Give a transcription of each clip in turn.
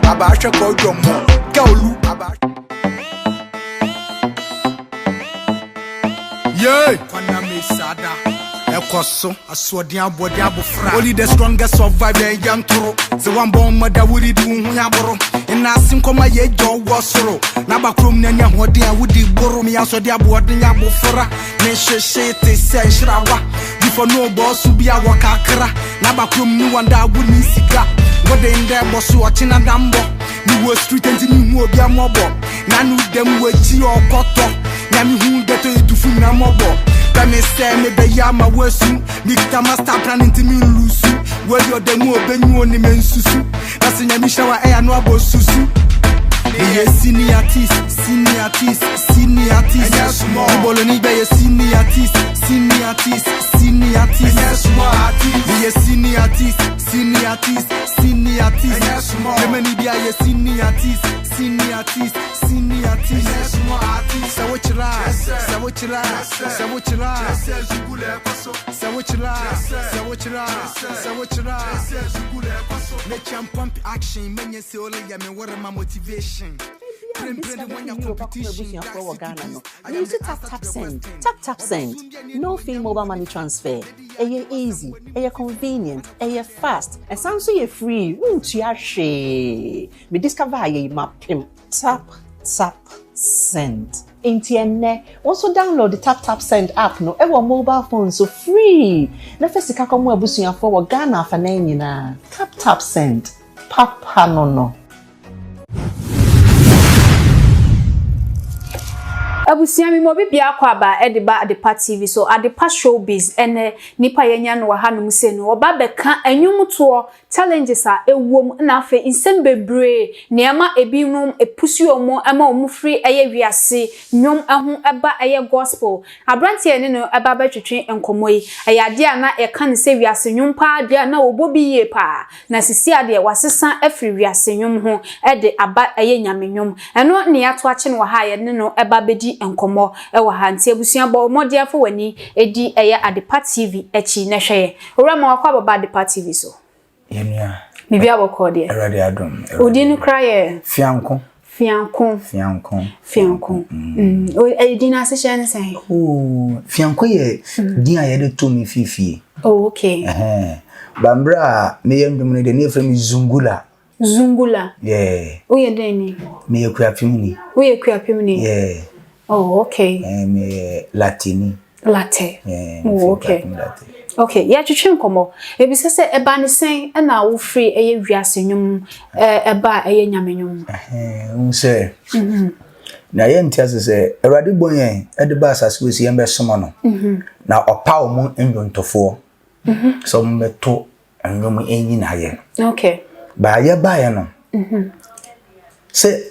abasha ko jomo kaulu abasha yeah kwana mesada ekoso asodi abodi abofra only the strongest survive the young toro the one born mother would do hu yaboro na asim koma ye jo wosoro na bakrom na nya hode a wudi boro me asodi abodi abofra me hwehwe te se nhrawa before no boss bi a wakakra na bakrom ni wanda wuni sika gode inde boss watching na dambo ni wo street enti ni hu obi amobo na nu dem wachi okoto na mi hu geto edufu na mobo me say me be ya ma wesu nikta master plan into me lusu where your demo benyu oni mensusu that's nya mi shawa e anu abosusu be senior artist bolo ni be senior artist be senior artist the many be a senior artist so what you let you pump action men you say only ya me what my motivation Use tap send. No fee mobile money transfer. Eye easy, eye convenient, eye fast. And sounds so free. Me discover ye map him. Tap send. Intienne. Also download the tap send app no ever mobile phone so free. Na first ka komo abusuya for Ghana fa na nyina. Tap send. Papa no. Abusiami mo bibia kwa ba Edeba Adepa TV so Adepa ShowBiz ene nipa yenya no ha no se no oba beka anwumto challenges a ewom na afa insem bebre neema ebinum epusi omo ama omu free eye wiase nwom ahu eba eye gospel abranti ene no eba betwetwe enkomoyi eye ade a na e kan se wiase nwom pa ade na obobi ye pa na sisi ade wasesa afri wiase nwom ho ede aba eye nyame nwom eno ne ato ache no ha ye ne no eba bedi enkomo ewa ha nti abusua bo modia fo wani edi eye Adepa TV echi na hwe ora ma wakwa baba Adepa TV so yenua bibi aboko de erade adom odi nu kraye fianko o edi na se hye nsen fianko ye din ayede to mi fifie oh okay bambra me yendum ne de ne frem zungula yeah o ye den ni me yekuapimni yeah oh okay me latte oh okay okay ya twetwe nkomo ebi sese eba ne sen na wo free eye wiase nwum eba eye nyamenwum unse na ye ntiase se erade bonye Edeba asase wesi yembe somo no na opa o mu ndwontofo so mbeto nwum enyi na ye okay ba ye no se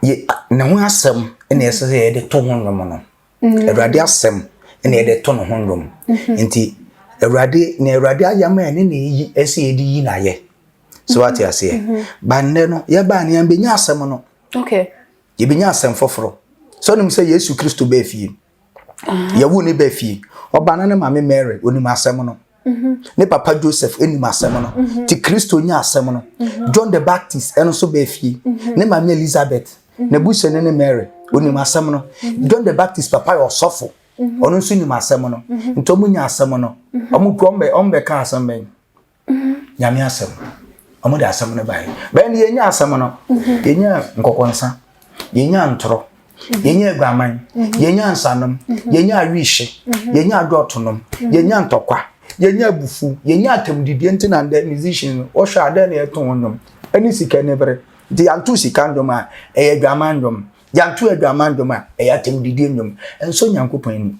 ye na ho asem ene yese ye de to ho nwum no erade asem ene ye de to no ho nwum nti erade ayama ene na yi ese ye di yi na ye so what you say ba nne no ye ba ne ambenya asem no okay ye benya asem foforo so nim say Yesu Kristo ba fie ye wu ne ba fie oba na ne mame Mary onim asem no ne papa Joseph enim asem no ti Kristo nya asem no John the Baptist eno so ba fie ne mame Elizabeth ne buso ne Mary onim asem no John the Baptist papa yo sofo onu nso nim asem no ntomu nya asem no omu ombe ka asem ben nyame asem omu da asem no bai ben ye nya asem no ye nya nkokonsa ye nya ntoro ye nya aguaman ye nya nsanom ye nya awishe ye nya adotonom ye nya ntokwa ye nya bufu ye nya atamdidie ntina nda musician o hwa ade na eto wonnom ani sika ne bere di antu sika ndom a e aguaman ndom yantu aguaman ndom a e atamdidie ndom enso nyankopon ni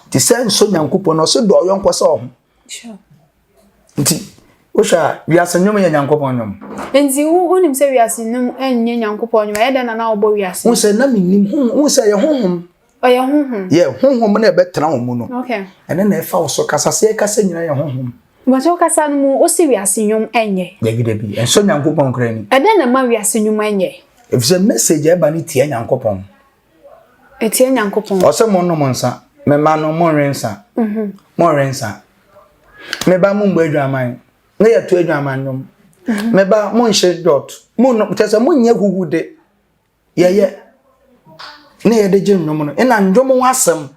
ti se enso nyankopon no so do yonko so ho sure nti o hwa wiase ndom ya nyankopon ndom enzi unim se wiase ndom enye nyankopon ndom ya de na obo wiase wo se na minim wo se ye honhom oye honhom ye honhom na be tena wo mu no okay ene na e fa wo so kasase kasa nyina ye honhom bacho kasa no mu o se wiase ndom enye yegide bi enso nyankopon kra ni ede na ma wiase ndom enye if the message e ba ni tie nyankopon etie nyankopon o se mo no monsa me ma no mo rensa mo rensa me ba mu mbo adwaman na ya to adwaman no meba mo nhye dot mo no tese mo nya huhude ye na ye de nnwom no na nnwom ho asem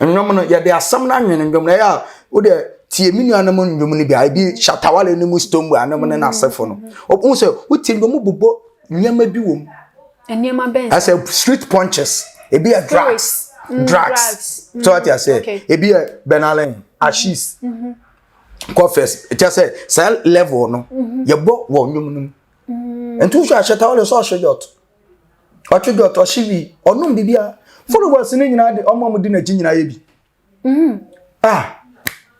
nnwom no ye de asem na nwene nnwom na ya wo de tie minu anam nnwom no bia bi shatawale no mu stombu anam na asefo no o se wo tie nnwom bubo nyama bi wom nyama ben as a street punches e be a drugs so what you say e be a benalen ashis confess it just say cell level no ye bo wo nnwom no entu so shatawale so shojot Ochigot oshibi onum bibia followers ni nyina de omam di na gi nyina ye bi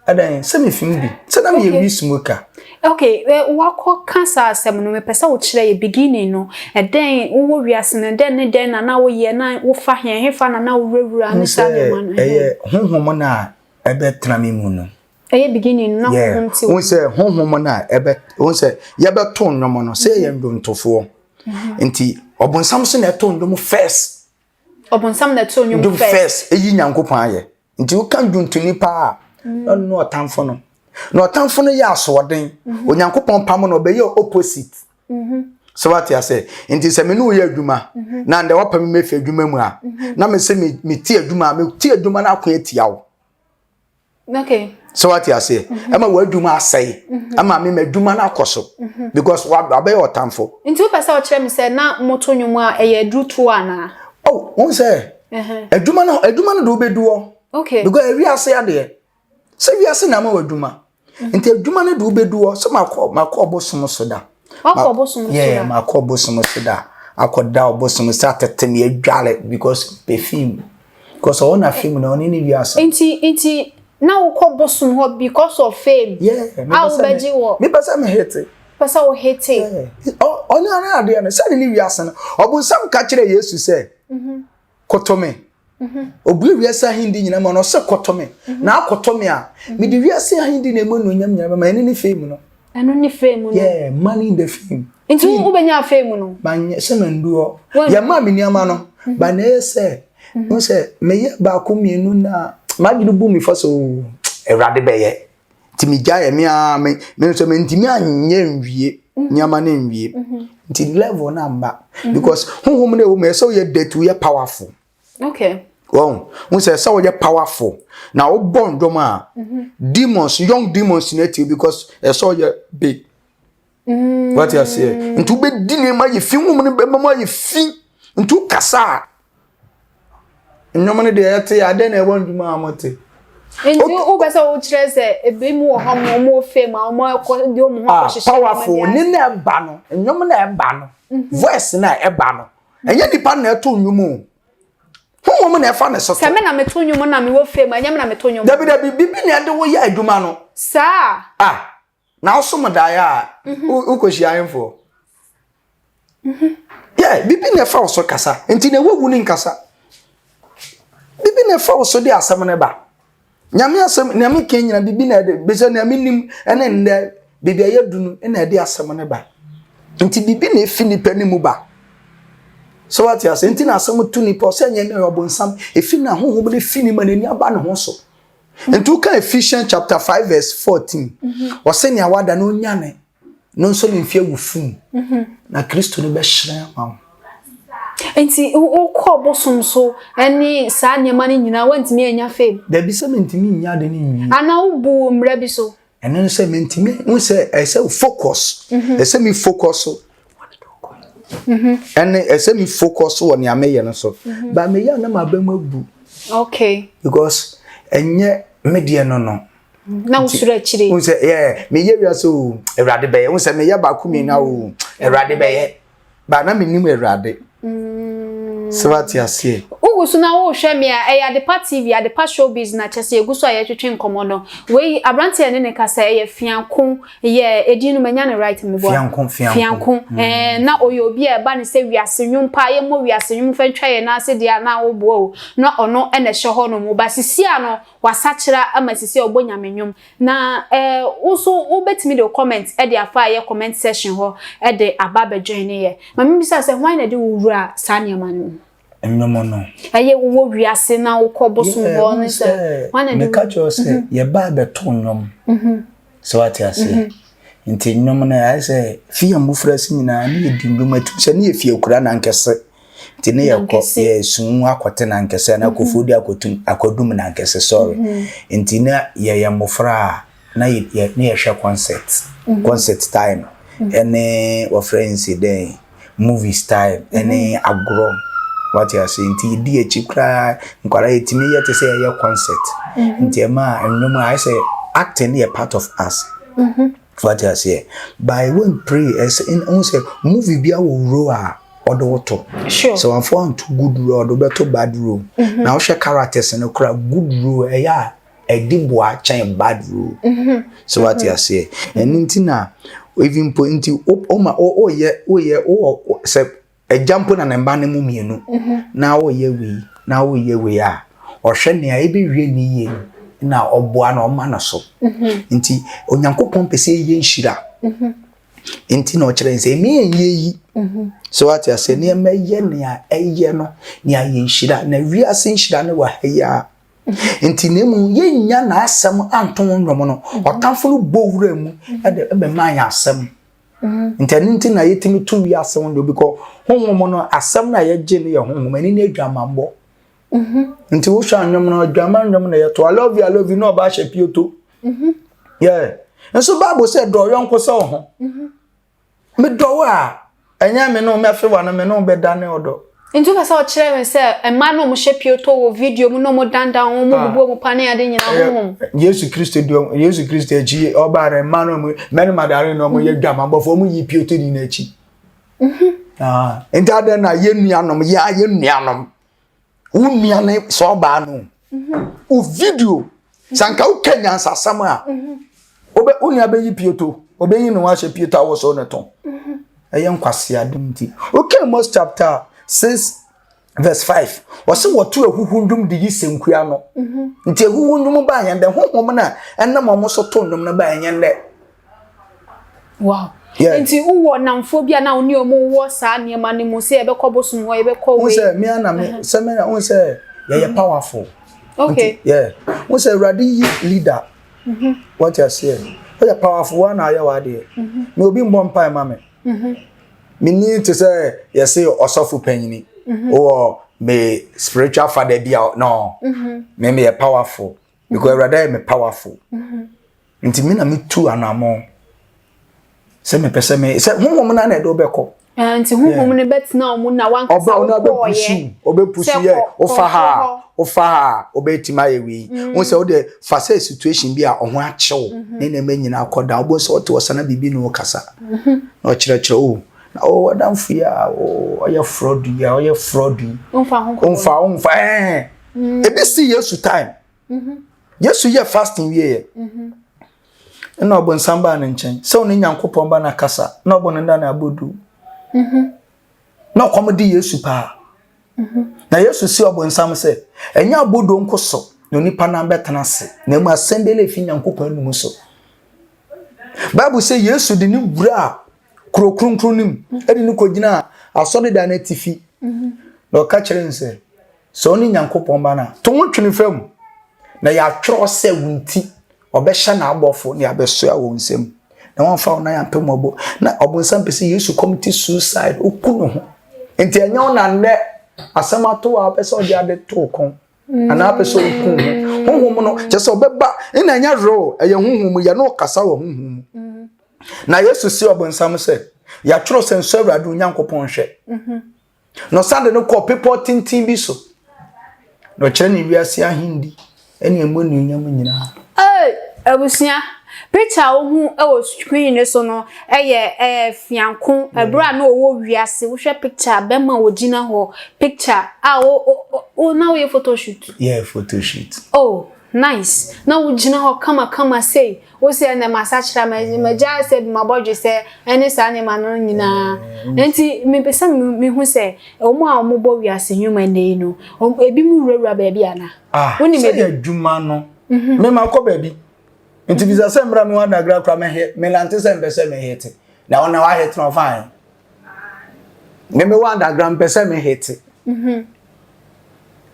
adan se me film bi se na me ye wi smoker okay wakọ cancer asem no me pesa wo kire ye beginning no eden wo wiase no den na wo ye na wo fa hefa na wo wura no sa ne man honhom na ebe tra me mu no beginning na honhom ti wo se honhom na ebe wo se ye be to nnom no se ye ndontofo enti obonsam so na to ndom first obonsam na to ndom first eyi nyankopon aye nti wo kan duntuni pa no otamfo no no otamfo no ya asoden onyankopon pam no be ye opposite so what you say nti se me no ye adwuma na nde wapam me fe adwuma mu a na me se me ti adwuma na akwa etia wo okay so what you say ama wa adwuma asai ama me adwuma na akoso because wa be otamfo nti wo pesa o kire me se na moto nwum a eye druto ana won say adwuma no do be duo okay because ewi ase ade se wi ase na ma wa adwuma nti adwuma no do be duo so makọ obosom so da makọ obosom so da yeah makọ obosom so da akoda obosom so atetem ye dwale because perfume because all na film na oni ni wi ase nti na wo ko bosom ho because of fame yeah how beji wo me pesa me hate pesa wo hate oni ana ade na se ni wi ase no obonsam ka kire Yesu se kotome obu wi ase hindi nyina ma no se kotome na akotome a me di wi ase hindi na emu no nyam nyama ma ni fame no eno ni fame no yeah money in the fame nti wo benya fame no ban se manduo ya ma me niama no ba na se no se me ye ba ko mienu na ma gi bu mi faso erade beye timi jaye me a me so me ntimi anye nwie nyama na nwie nti level na mba because honhom na wo me so ye detu ye powerful okay wow we say so ye powerful na wo born dom a demons young demons na ti because so ye big what you say ntu be di ne ma ye fi honhom ne be ma ye fi ntu kasa nyoma ne de yete ade na e wonduma amote nti o besa o kire se ebe mu ho mo fame a mo ko di o mo ho hihye powerful ni na eba no nyoma na eba no voice na eba no enye dipa na eto nyumu honhom na efa ne so se me na meto nyumu na me wo fame anya me na meto nyumu dabi bibi na de wo ya adwuma no sa na osom da ya ukoshi ayemfo yeah bibi na efa so kasa nti na wawu ni nkasa bibi na efa so de asem ne ba nyame asem nyame kenyina bibi na de bese nyame nim ene nde bibi ayadunu ene de asem ne ba nti bibi na efi ni panimu ba so what you say nti na asem tu ni po se nyame obonsam efi na honhom de fi ni manani aba ne ho so nti uka Ephesians chapter 5 verse 14 o se ni awada no nyane no so ni mfie wufum na Kristo ne be hire ma enti o ko bosom so eni sa nyama ni nyina wantimi anya fame da bi se mentimi nya de ni nwi ana ubu mra bi so enen se mentimi un se ese focus ese mi focus ese mi focus woni ameye no so ba me ya na ma ba mabu okay because enye media no na usura chire un se yeah me ye wi so erade be un se me ya ba ku mi na o erade be ye ba na me nim erade Swati asie. Ugusu na wo hwe me a Adepa TV, Adepa ShowBiz na chese egusu a ye twetwe nkomo no. We abrante ye ne kasa ye fianko ye edinu manya ne right me bo. Fianko. Na oyo obi e ba ne se wiase nwum pa ye mo wiase nwum fa ntwa ye na ase dia na wo bo. Na ono ene hye ho no mo ba sisia no wasachira amasisi obonya menwum. Na uso ubetimi de comment e de afa ye comment section ho e de ababa join ye. Mama bisa se why na de wura sanya manu. Enyomo no. Aye wo wiase na wo koboso bo ne se. Wana me catch you say ye ba be to nyom. So what you say. nti nnwom na ya say fie mbufra si nyina na ye dindum atu se na ye fie kura na nkese nti ne yakọ ye sun akote na nkese na akofodi akodum na nkese sorry nti na ye mbufra na ye hwe concert time ene wa friends dey movie style ene agro what you are saying nti di echi kra nkwara etimi ye te say ye concert nti ma nnwom I say acting is a part of us. What you say? By when pray as in on say movie be a row or the water. Sure. So I'm for to good road or better bad road. Now share characters and a good road. Yeah, a deep boy chain bad road. So what you say? And intina even put into oh yeah say a jump on an embankment mumienu. Now we are or shania ebi really na oboa na omana so nti onyankopon pese ye nhira nti na o kire nse me yi so what you say ne me ye ne a eye no ne a ye nhira na wi ase nhira ne wa haya nti ne mu ye nya na asem anton nwom no otamfo no bowura mu e be man ya asem nti na yetimi tu wi asem ndo because honhom no asem na ye je ne ye honhom ani na adwamambo nti wo sha nwom na adwamam na ye to I love you no ba hye pioto yeah enso Bible say do yonko se ho me do a enya me no me afewa no me no be dane odo nti ka sa o kire me se e ma no mo hye pioto wo video mu no mo danda wo mo bubu mo pane ade nyina ho Yesu Kristo eji obare ma no me no madare no mo ye dwamam fo mo yi pioto ni na echi enti ade na ye nuanom ye nuanom unia ne so ba no o video sanka o kenya sasam a obe unia be yi pioto obe yi no wa hye pioto wo so ne ton eye nkwase adum ti okay Amos chapter 6 verse 5 wose woto ehuhundum de yi senkua no nti ehuhundum ba yan de honhom na enam mo so to ndum na ba yan de wow nti uwo namfo bia na oni omo wo sa niema ne mu se ebe kobosum ho ebe ko we unse me ana me se me unse ye powerful okay yeah unse ready leader what you say we powerful one na ya wa de me obi mbom pai ma me me need to say you say osofu panyini or me spiritual father bia no me powerful because ready me powerful nti me na me tu anamo se me pese me se honhom na na do beko nti honhom ne betina omu na wan kasa obepusu ye ofa obetima yewi won se o de fa say situation bi a ohun achew ne na manyina akoda obo se o te osana bibi no kasa na o kire o na o wadamfu ya o ya fraud onfa ebe si Yesu time Yesu ye fasting ye na obon samba na nchen se oni nyankopon ba na kasa na obon nda na abodu na komedi Yesu pa na Yesu si obon sam se enya abodu nkoso no nipa na betena se na mu asembele fi nyankopon anum so Bible say Yesu de ni bura krokronkronim edi ni kogina asode da na tifi na ka kire nse so oni nyankopon ba na to wotwene fam na ya twro se wunti obesha na abofo ne abeso awo nsem na won fa na yampem obo na obonsam pese Yesu commit suicide okunu ho enti anya na nne asamato a pese odi ade to kon ana pese okunu honhom no chese obeba ina anya ro eye honhom ya no kasa wo honhom na Yesu si obonsam se ya twro senso awradu nyankopon hwe no sande no ko people tintin bi so no kire ni wiase ahindi ene emoni nyam nyina abusia picture ohu e screen ne so no eye fianko ebra na owo wiase wo hwe picture be ma ogina ho picture o na we photo shoot photo shoot oh nice na ogina ho kama say o say na masachira ma ja say ma bodwe say ene sa ne ma no nyina enti me pesa me hu say omo a omo bo wiase nyuma ne no ebi mu wura ba bia na woni me adwuma no me ma ko ba bi nti visa sembra me wanda gra kra me lante se mpese me hete na wona wa hete no fine me wanda gra mpese me hete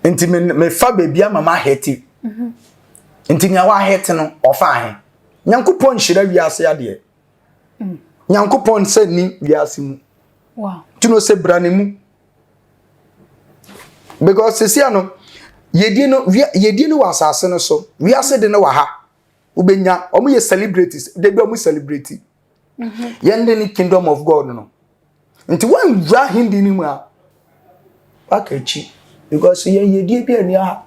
nti me fa bebia mama hete nti nya wa hete no o fine nyankopon hira wiase ade Nyankopon se ni wiase mu. Wow. Tuno se brane mu. Because sisi ano yedi no wasase no so. Wiase de no wa ha. Ubenya omo ye celebrities, de bi omo celebrity. Yende ni kingdom of God no. Nti wan dra hindi ni mu a akachi because yedi bi ani ha.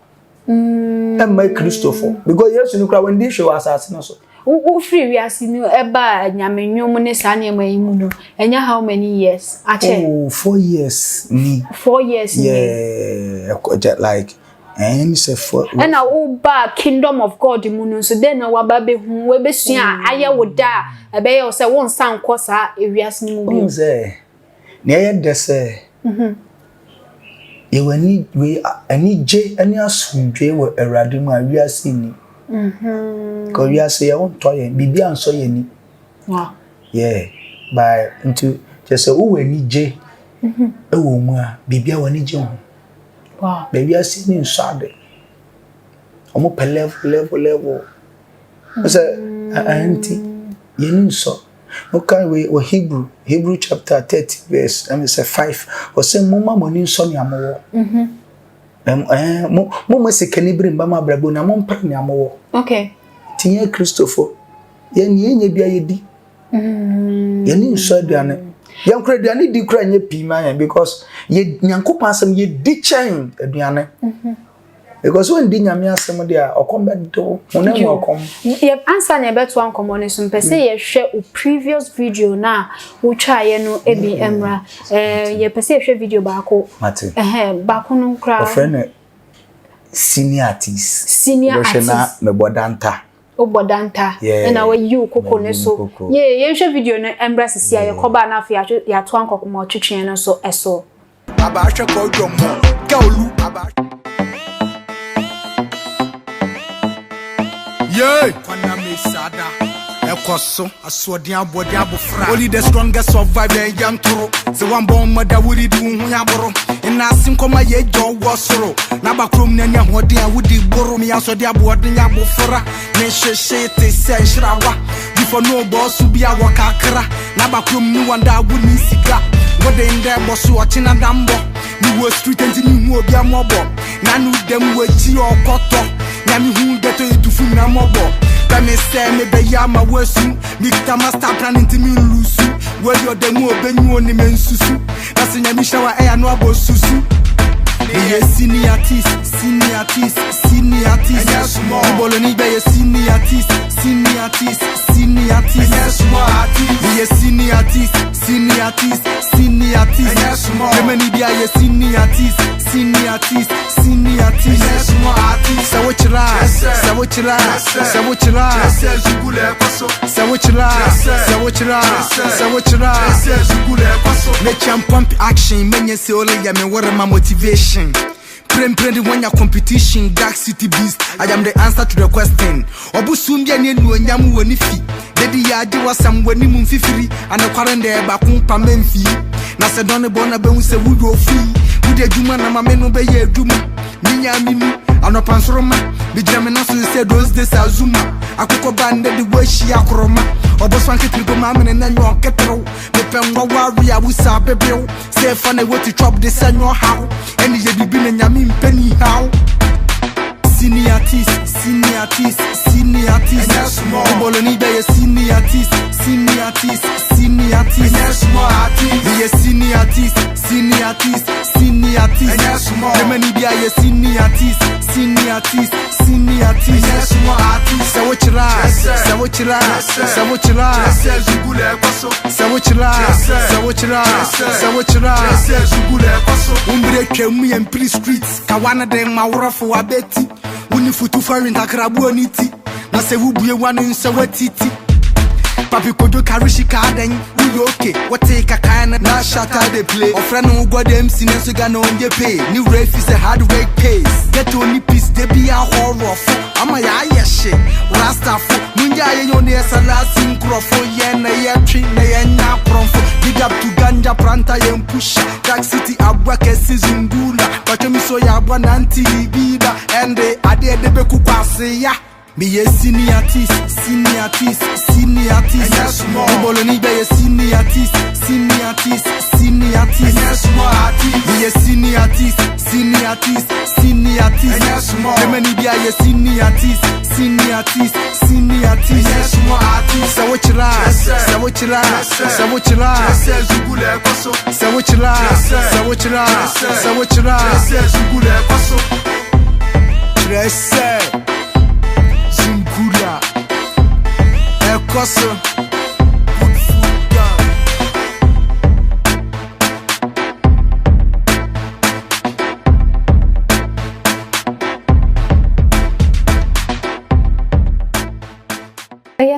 My Christopher because yes you know when they show asase no so. Who free we are seeing eba nyamenyom ne sane mayimu no. Enya how many years? Ache. Oh, 4 years. 4 years. Yeah, like and say 4. And now ba kingdom of God mu no so then na waba be hu we be sua aye woda ebe ye say won san kosa ewiase ni mu bi. Say na ye de say ye wani we ani je ani asundwe wo Awurade mu awiase ni. Ko wiase ye won to ye bibi anso ye ni. Wow. Yeah, by into just who wani je e wo mu a bibi a wani je ho. Wow. Baby I see me inside. Omo pe level. I say auntie, you need so. Okay, we Hebrew chapter 30 verse and say 5. We say mama money so ni amowo. Mo se kanibri mba ma brabo na mo mpre ni amowo. Okay. Tinye Christopher. Ye ni enye bia ye di. Ye ni so aduane. Yan kura aduane di kura nye pima yan because ye nyankopon asem ye di chen aduane. Because when di nyame asem dia okombe do one mo okom. Ye answer na beto ankomo ne so mpese ye hwe o previous video na wo twa ye no ebi emra ye pese ye hwe video baako. Mate. Baako no kra. O friend senior artist. Senior artist. Na me bodanta. Obodanta na we you koko ne so ye hwe video no embrace sia ye koba na afia ya to ankoko mo twetwe no so eso aba hwe ko dwomo kaolu aba ye kwana me sada ekoso asodin abodi abofra only the strongest survive the young toro se one born mother wuri di hu ya boro ina sinkoma ye jo wosoro na bakrom na nya hodin a wudi boro mi asodi abodi ya abofra ne hwehwe te se nhrawa before no boss bi a wakakra na bakrom ni wanda wuni sika wode inde boss ochina dambo ni wo street enti ni hu obi amobo na nu dem wachi okoto na mi hu geto edufu na mobo me say me be yama wesu mikta master plan into me lusu where your demo benyu oni mensusu na se nyami shawa e anu abosusu ye senior artist bolo ni be ye senior artist ye senior artist the many be ye senior artist say let you pump action menye se ole ya me wore my motivation Prem when your competition dark city beast I am the answer to the question obusum bia ne nu anyam woni fi dedi ya age wasam wani mum fifiri ana kwaren de ba kun pa memfi na se don bo na be hu se wudo fi wude adwuma na ma me no be ye adwuma minya mimi anopansroma bijame na so se those days azuma akoko bande de washi akroma oboswan ketrigo ma me na nyo ketro me pengo wari abusa bebrew say fa na woti chop de sanyo how and ye bibi na nyame mpani how senior artist bolo ni be ye senior artist ye senior artist the many be ye senior artist umbre twemu ye mpri streets kawana de mawrofo abeti uni futu farin takrabu oniti na se wubue wanu nse watiti papi kojo karishi kaden we okay what take a kind na shatter the play of friend who got them sin so ga no dey pay new ref is a hard work pays get only piece they be a horror ama ya yeshe rasta fo munja ye yo ne sala synchropho ye na ye twi na ye nya promfo big up to ganja pranta ye push dark city abwake sizungula but me so ya abwa nanti bida and they ade de be kukwase ya Me ye senior artist, senior artist, senior artist. Boloni be ye senior artist, senior artist, senior artist. Me ye senior artist, senior artist, senior artist. Many be ye senior artist, senior artist, senior artist. Say what you like, say what you like, say what you like. Say what you like, say what you like, say what you like. Tresse Zingula Ekoso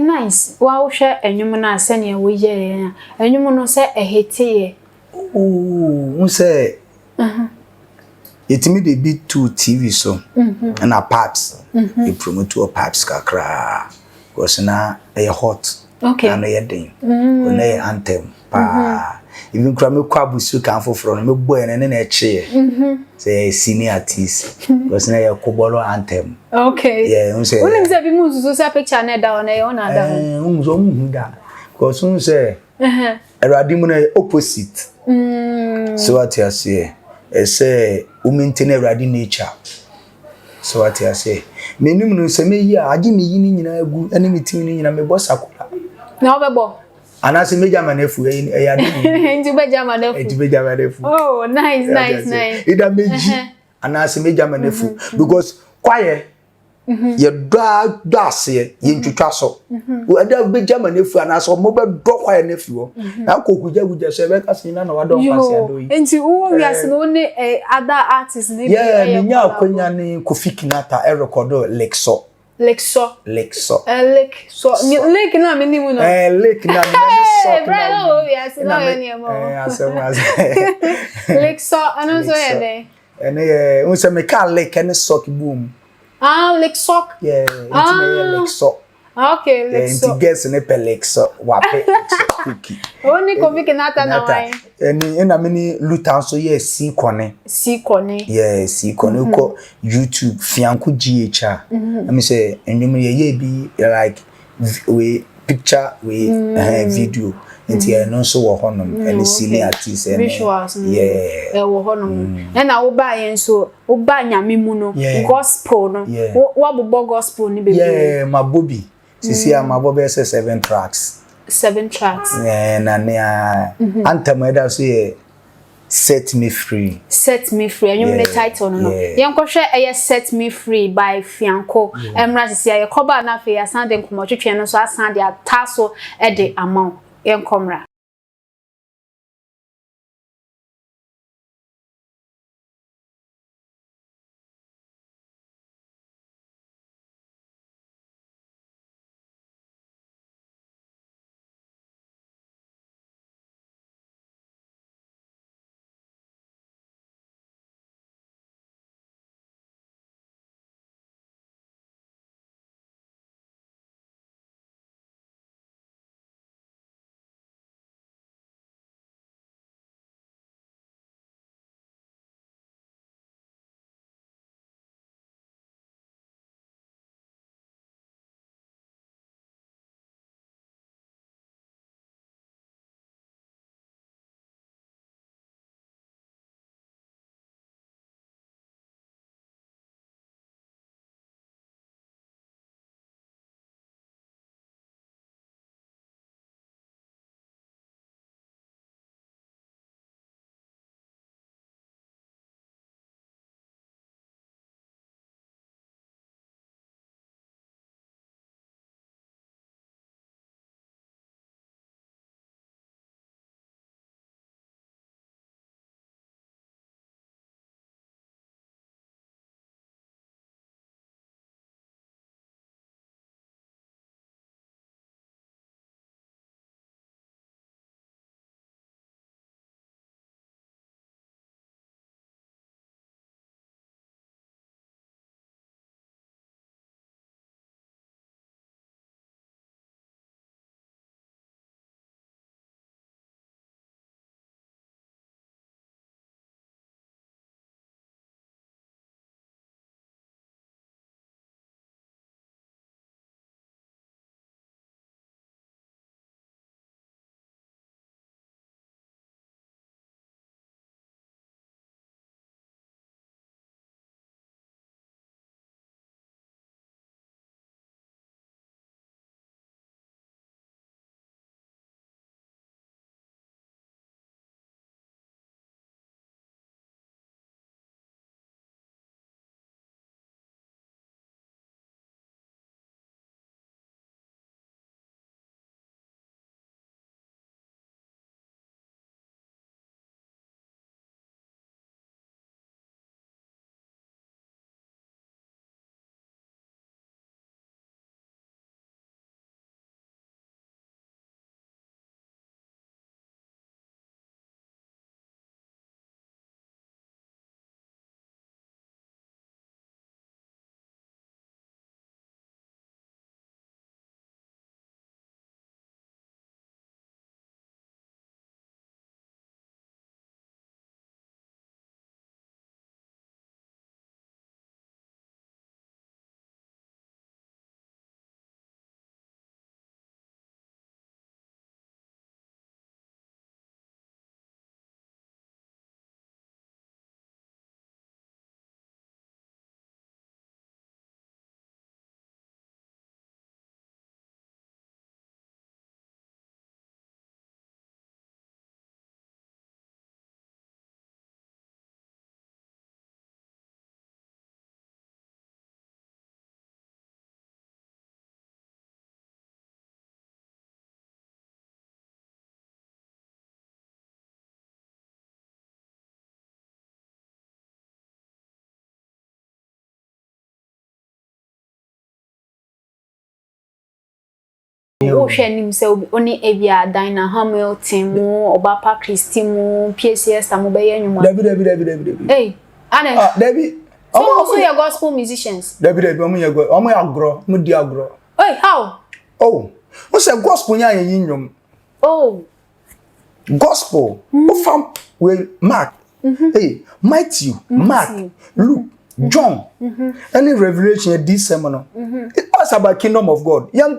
Nice. Wow, share enwum na asene wo ye enwum no se ehete oh say yetimi de be to TV so and a parts e promote to parts kakra because na e hot okay na e den na e anthem pa even kra me kwa busu kan foforo no me boy na na eche say senior artist because na e kobolo anthem okay yeah unse unim say bi mu so say picture na da na e ona da unzo mu da because unse erade mu na opposite so what you say say maintain erade nature so what you say me nim no say me yi age me yi ni nyina agu ene me tim ni nyina me bo sakula na obebo anase me jama na fu e ya de nti be jama na fu e ti be jama na fu oh nice ida meji anase me jama na fu because kwaye ye do ase ye ntwitwa so ada be jama na fu anase mo be do kwaye na fu ho na kokuja so be kase na wa do kwase ado yi nti wo wi ase no ne other artists ne yeah me nya akonya ni Kofi Kinata e record Lexo Lake na me ni mu no Lake na me so brother wo wi ase na me ni mo asema Lake so ano so ye ne ene unse me ka Lake ene sock boom Lake sock yeah it's Lake so okay Lake so guess ne pe Lake so wape cookie oni Kofi Kinata na why ena me ni lutan so ye si kone yeah si kone ko YouTube fianko GHR I mean say enwum ye bi like we picture we video nti no so wo honom and senior artist and yeah wo honom na wo ba yen so wo ba nyame mu no gospel no wo bobo gospel ni be yeah my bobby sisi am abobe 7 tracks na na anthem eda so ye set me free and you the title no yen ko hwe set me free by fianko emra sisi ye koba na fe asan de nkomo twetwe no so asan de ataso e de amount yen komra wo hwe nim se oni ebia Dina Hamilton mu Obapa Christy mu PCS tamu be yenwuma Dabi hey ane dabi so your gospel musicians dabi omo ye go omo agro mu di agro hey how oh we say gospel nya yin nyom oh gospel fam we Mark hey Matthew Mark Luke John any revelation this sermon it was about kingdom of God yan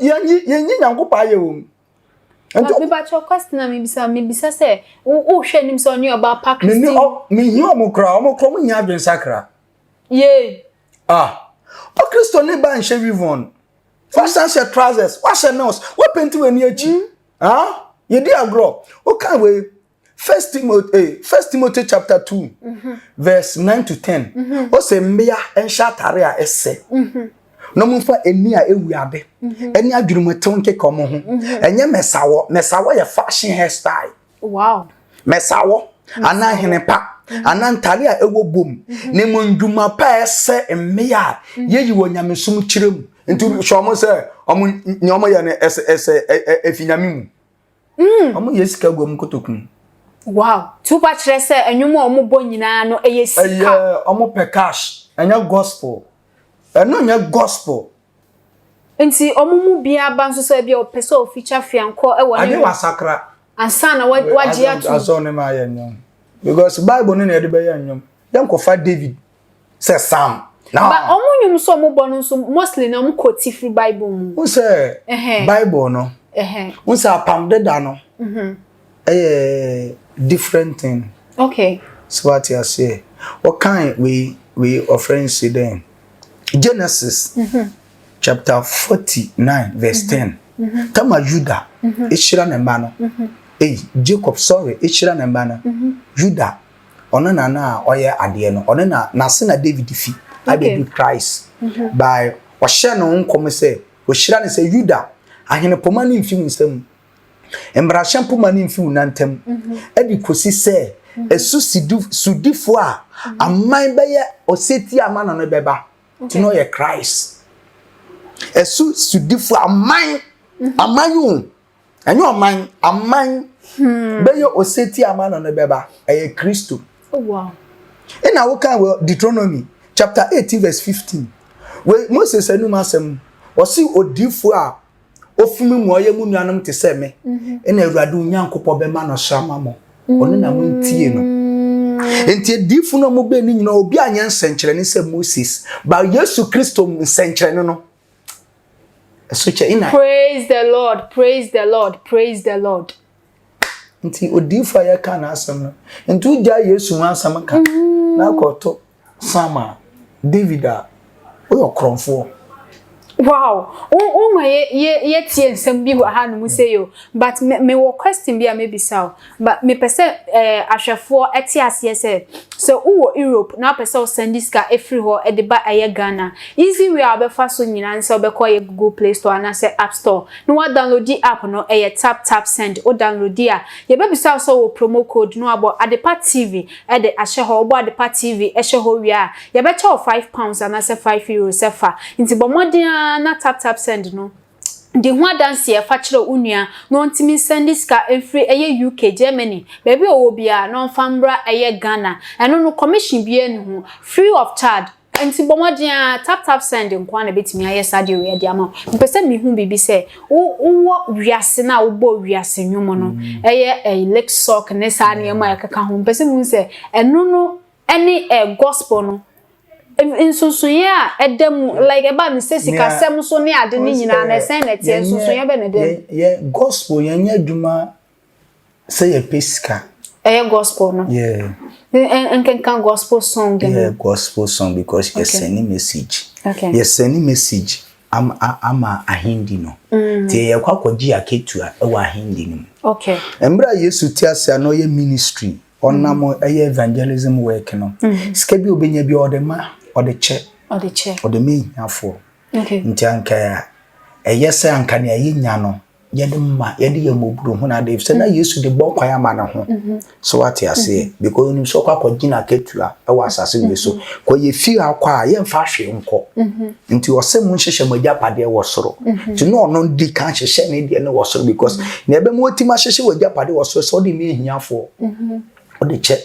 nyankopa ye wo and me ba cho question na me bisa say wo hwe nim so onye oba pa Christy me hi omokra mo nya adwen sakra yeah o Christo ne ba nhwe vivon fashion shirt trousers wash nails what paint we ni achi ye di agro o kan we First Timothy chapter 2 verse 9 to 10 o se mbia ensha tare a esse no mfa eni a ewuade eni adwurumetew nkeka mo ho enye mesawo ye fashion hairstyle wow mesawo ana henepa ana ntale a ewo bom ne mo ndwuma pa esse mbia yeyi wonyamesum kirem ntu shomo se omo ni omo ye ne esse efinyamimu omo yesika gwom kotokun wow tupa trese enwuma omubo nyina no eyesika omo pe cash enya gospel eno nya gospel nti omumu bia banso so bia opese o feature fianko e woni ade wasakra ansa na waji atu azone ma ya nyom because bible no na ede be ya nyom yanko fa David say Sam na ba omunyum so omubo no so mostly na omu quote free bible mu who say bible no who say apamdeda no different thing okay so what you say what kind we offering see them Genesis chapter 49 verse 10 tama Judah ishira na mba no Jacob sorry ishira na mba no Judah ono na oye ade no ono na se na David fi abedu Christ by ohye no nkom se ohira ne se Judah ahene poma ne mfi nsam embrashan poma ne mfi unantem edi kosi se esu sudifo a aman be ye oseti amana no beba to know your Christ esu sudifo aman amanyu enyo aman be ye oseti amana no beba eye Kristo wow ina wo kan Deuteronomy chapter 18 verse 15 we Moses anum asem osi odifo a ofumi mu oye mu nuanom te se me ina Awurade Onyankopɔ be ma no srama mo ono na mo ntie no enti difo no mo be ni nyina obi anya nsenkyere ne se Moses ba Yesu Kristo nsenkyere no so che ina praise the Lord praise the Lord praise the Lord nti odifo ya ka na asem no enti uja Yesu wan asem ka na koto sama David a o kronfo wow ma ye tie nsem bi ho ha no mu say yo but me wo question bi a maybe sao but me pese ahwefo eti ase say so wo Europe na pese o send this car every ho e de ba aye Ghana easy way abefa so nyina nse obekọ ye Google Play Store na say App Store no wa download the app no tap send o download dia ye be bisa so wo promo code no abo Adepa TV e de ahye ho obo Adepa TV e hye ho wi a ye be cho £5 and say €5 sefa nti bomodin na tap send no the ho dance e fa kire unua no ntimi send this car every eye UK Germany baby owo bia no fambra eye Ghana eno no commission bia ni ho free of charge nti bomodin tap send nkwa na betimi aye sade we dia ma mpese mi hu bibi se wo wiase na wo bo wiase nwom no eye Lexoc ne sa na ma yakaka ho mpese mu se eno no any gospel no insusuye a edem like eba me say sikasem so ne ade ni nyina na sen na tie insusuye be ne dem ye gospel ye nya dwuma say ye pesika gospel no yeah and can gospel song gospel song because you send a message okay you send a message ama ahindi no tie ye kwakoji aketua e wa ahindi no okay embra Yesu tiase no ye ministry onamo evangelism work no skebi obenya bi odema ode me afo okay nti anka eyese anka ne ayenya no yedema yedi yemoburu ho na de se na Yesu de bo kwan ama na ho so what you say because nim so kwa kogina ketua e wa asase we so ko ye fi akwa ye mfa hwe nko nti wo se mu nhyehyɛ magya pade wo soro ti no no di kan hyehyɛ ne de ne wo soro because na ebe mu otima hyehyɛ magya pade wo soro so de me hiafo o de che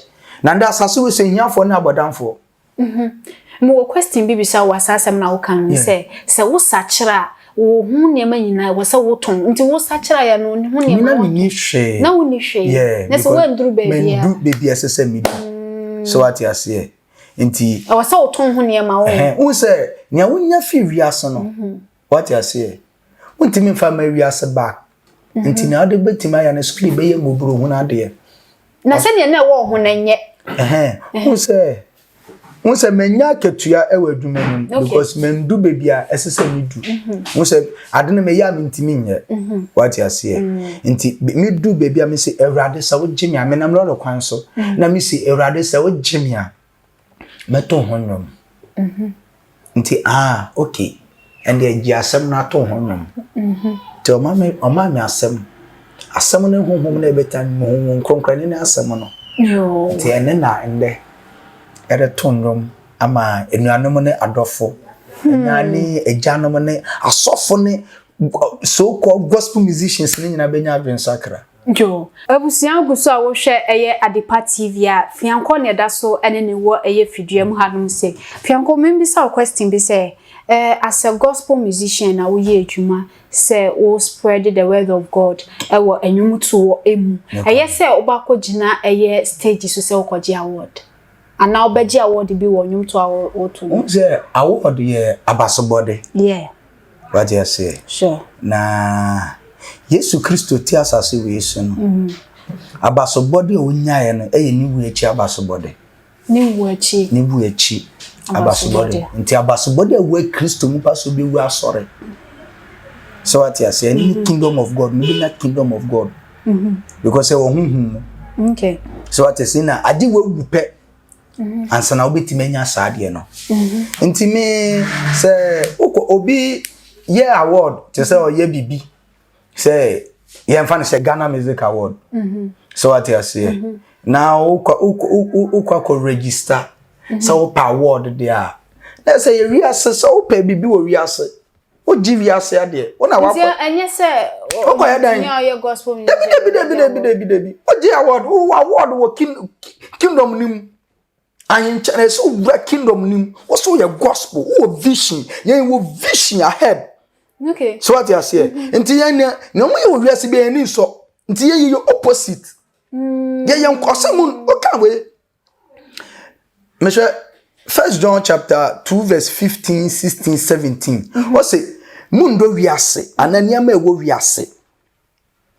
na nda asase we so hiafo na abodamfo mo question bibi sa wa asasem na wo kan se wo sachira wo hu niema nyina wo se wo ton nti wo sachira ya no hu niema na ni hwe na wo ni hwe na so we nduru baby ya nduru baby asese mi so what you say nti wo se wo ton hu niema wo se nya wonya fi wiase no what you say wonti mi fa ma wiase back nti na ade betima ya na school be ye moburo hu na ade na se ne na wo hu na nye Unse menya ketua ewa adwuma nim because mendu bebia esese midu unse adene me ya mintimi nye what you say nti midu bebia me se Ewrade sa wo gimi amenam lo kwan so na me se Ewrade sa wo gimi a meto honnom nti okay and the giasem na to honnom te o ma me asem ne honhom na ebetan honhom konkrani na asem no nti ene na ende ere tonrom ama enuanom ne adofo enani ejanom ne asofo ne so called gospel musicians ne nyina benya adwensakra jo abusia guso a wo hwe eye Adepa TV a fianko ne da so ene ne wo eye fiduam hanom se fianko membisa question bi se as a gospel musician na wo ye adwuma say wo spread the word of God ewo enwumuto emu eye se obako gina eye stage so se okoje award ana obeji award bi wo nwumto awoto unse award ye abasobode what you say sure na Yesu Kristo ti asase we so no abasobode onyaye no eye ni wu echi abasobode ni wu echi abasobode nti abasobode we Kristo mu paso bi wu asore so what you say any kingdom of God maybe not kingdom of God because e wo hunhun okay so what you say na adi we wu pe ansa na obetimenya saade no nti me say obi ye award te say o ye bibi say ye mfa say Ghana Music Award so what you say now ukwa register so pa award there na say ye wiase so pa bibi wo wiase o gi wiase ade ona wa enye say o ya dan ye gospel music debi o gi award wo kingdom nim and so kingdom nim also your gospel or vision your vision ahead okay so what you say nti yan na mo ye wiase be ani so nti ye your opposite ye yan kwasam o kan we measure 1 John chapter 2 verse 15 16 17 what say mundo wiase anania ma ewo wiase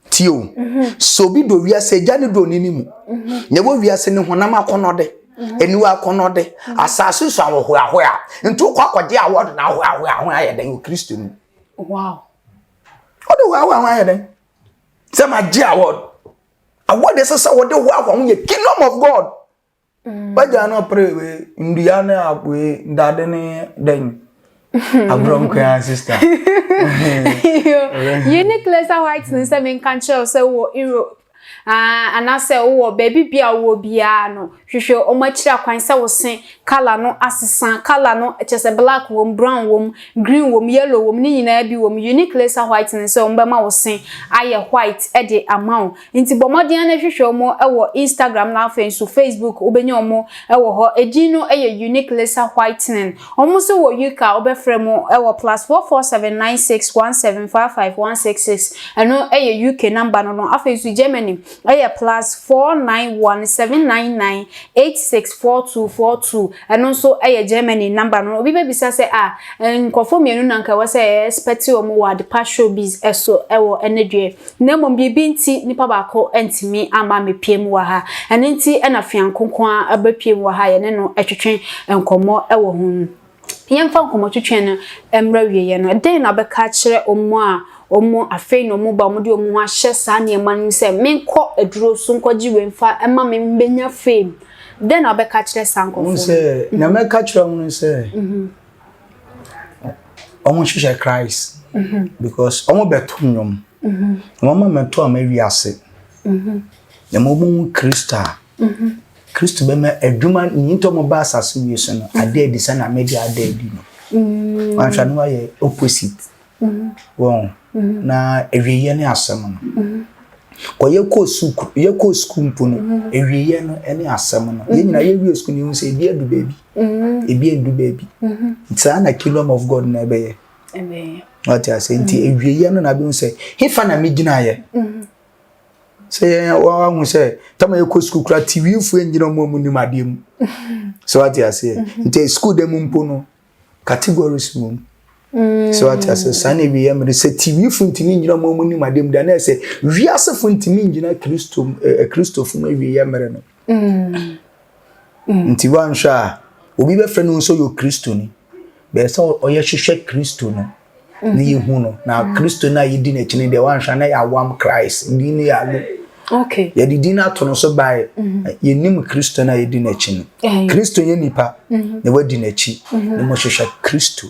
tio so bi do wiase jani do ni mu ne wo wiase ne honam akonode eniwa akonode asase so ahohoa ntu kwakwode award na ahohoa ayedan Kristo ni wow odo wa ayedan se ma gi award ese wo de wa ye kingdom of God baja no pray we ndia na abwe ndade ne den abrom kwa sister unique laser white ni se men kan che se wo Europe anase wo baby bia wo bia no hwehwe o machira kwan se wo sen color no asesan color no chese black wo brown wo green wo yellow wo ni nyina bi wo unique laser white ni se o mbema wo sen aye white e de amount nti bomodian na hwehwe mo e wo Instagram na Facebook obenya mo e wo ho edino e unique laser whitening omo so wo yuka obefre mo e wo +44796175516 eno e UK number no afensu Germany aya +4917998642242 and so aya Germany number no obi bebisa say nkofo mienu na nka we say expect o mo wa Adepa ShowBiz eso ewo enedwe na mom bibi nti nipa baako entimi ama mepiem wa ha ene nti ena fiankonkon abapiem wa ha ye ne no etwetwen enkomo ewo hu yemfa nkomo twetwen no emra wiye no den na beka kire omo a omo afei no mo ba mo de omo ahye sa ne man se menko aduro so nkoji wemfa ema me mbenya fame den na beka kire sankofo nse na meka kire mo nse omo hwehwe Christ because omo beto nyom mama meto am ase na mo Kristo Kristo be me adwuma nyinto mo ba asase wie so no ade edi sa na media ade edi no anhwa no aye opposite won na ewiye ne asem no ko ye ko school mpuno ewiye no ene asem no ye nyina ye wie school ni hu se ebi edu baby it's an kingdom of God na be ye amen what I say nti ewiye no na be hu se hefa na me gina ye say wa hu say tama ye ko school kra TV fu enjina mo mu ni madem so what I say nti school dem mpuno categories mum so what I say sane bi yam say TV fu ntimi njina mo mu ni madem da na say wiase fu ntimi njina Kristo fu ma wi yamre no nti wan sha obi be frɛ no so yo Kristo ni be say oye hwehwɛ Kristo no ni hu no na Kristo na yidi na chine de wan sha na ya wam Christ ndi ni ya lo okay ya didi na to no so bae ye nim Kristo na yidi na chine Kristo ye nipa na wadi na chi na mo hwehwɛ Kristo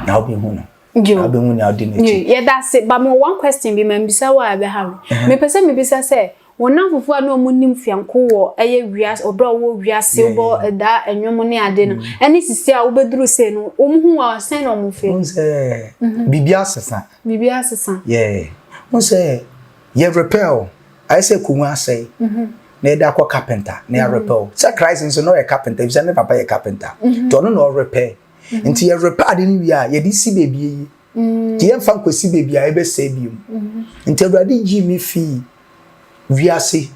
na obi hu no abi hu na odi na chi yeah that's it but me one question be man bisa wa be ha me pese me bisa say wona fufu a no munim fianko wo eye wias obra wo wiase wo da enwom ne ade no ene sisi a wo beduru se no omhu wa sen no mo fe nse bibia sesa yeah nse ye repel I say kunwa say na eda kwa carpenter na ya repel say Christ nso no a carpenter if say ne papa ye carpenter to no repair nti ye repair de ni wi a ye di si baby yi ti ye fa kwesi baby a e be say bi nti awurade gi mi fi wiase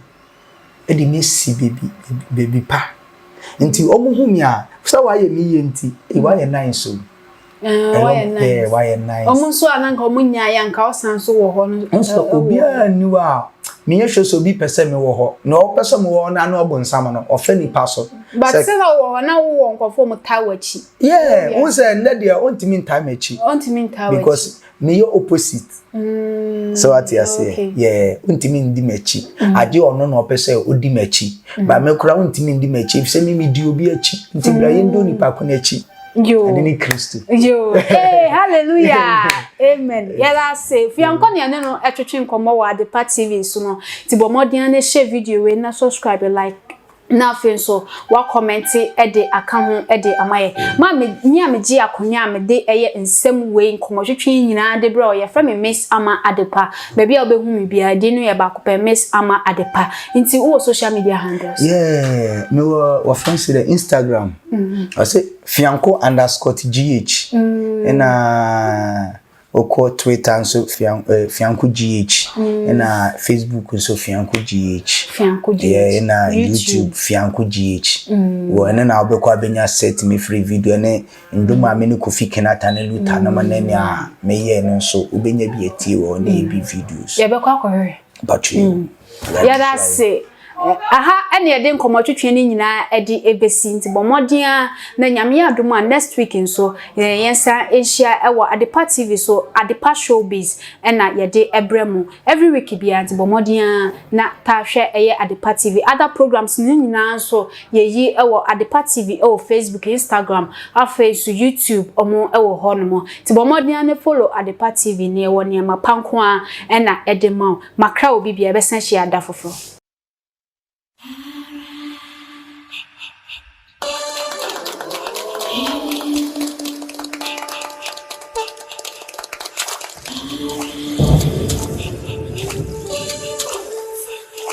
e di mesi baby pa nti omuhu mi a sa wa ye mi ye nti e wa ye nine so wa ye nice omunso ananka omunya ya nka osan so wo ho no nso obi a ni wa me ye hwe so bi pese me wo ho na o pese me wo na na obonsam no ofa ni pa so but say na wo na wo nkofo mu tawachi yeah who say na dia ontimi ntamachi because me ye opposite so what you say yeah ontimi ndi machi ade ono na opese odi machi ba me kura ontimi ndi machi if say me di obi achi nti bra ye ndo ni pa ko na achi yo adini Kristo yo hey hallelujah amen yeah that's it fianko ne no etwetwe nkomo wa Adepa TV so no ti bomodian na share video we na subscribe like na fin so wa comment e de aka ho e de amaye ma me nya me gi akonya me de eye nsem we nkomo twetwe nyina de bra o ye fra me Miss Ama Adepa baby a obehu me bia de no ye ba ko Miss Ama Adepa nti wo social media handles yeah me wa friends the Instagram I say fianco_gh and oko Twitter nso fianco gh and Facebook nso fianco gh yeah na YouTube fianco gh wo and na obekwa benya set me free video ne ndoma me ne Kofi Kenata na luta na manene a me ye no nso obenya bi etie wo na e bi videos ye bekwa kohwe but you yeah that's it aha ene ede nkomo twetwe ni nyina edi ebesi nti bomodia na nyame adom a next week nso yensa ehia ewo Adepa TV so Adepa ShowBiz ena yede ebremu every week bia nti bomodia na ta hwe eye Adepa TV other programs ni nyina nso yeyi ewo Adepa TV ewo Facebook Instagram afesu YouTube omo ewo hono nti bomodia ne follow Adepa TV ne ewo ne mapanko a ena edema makra obi bia besan hia da foforo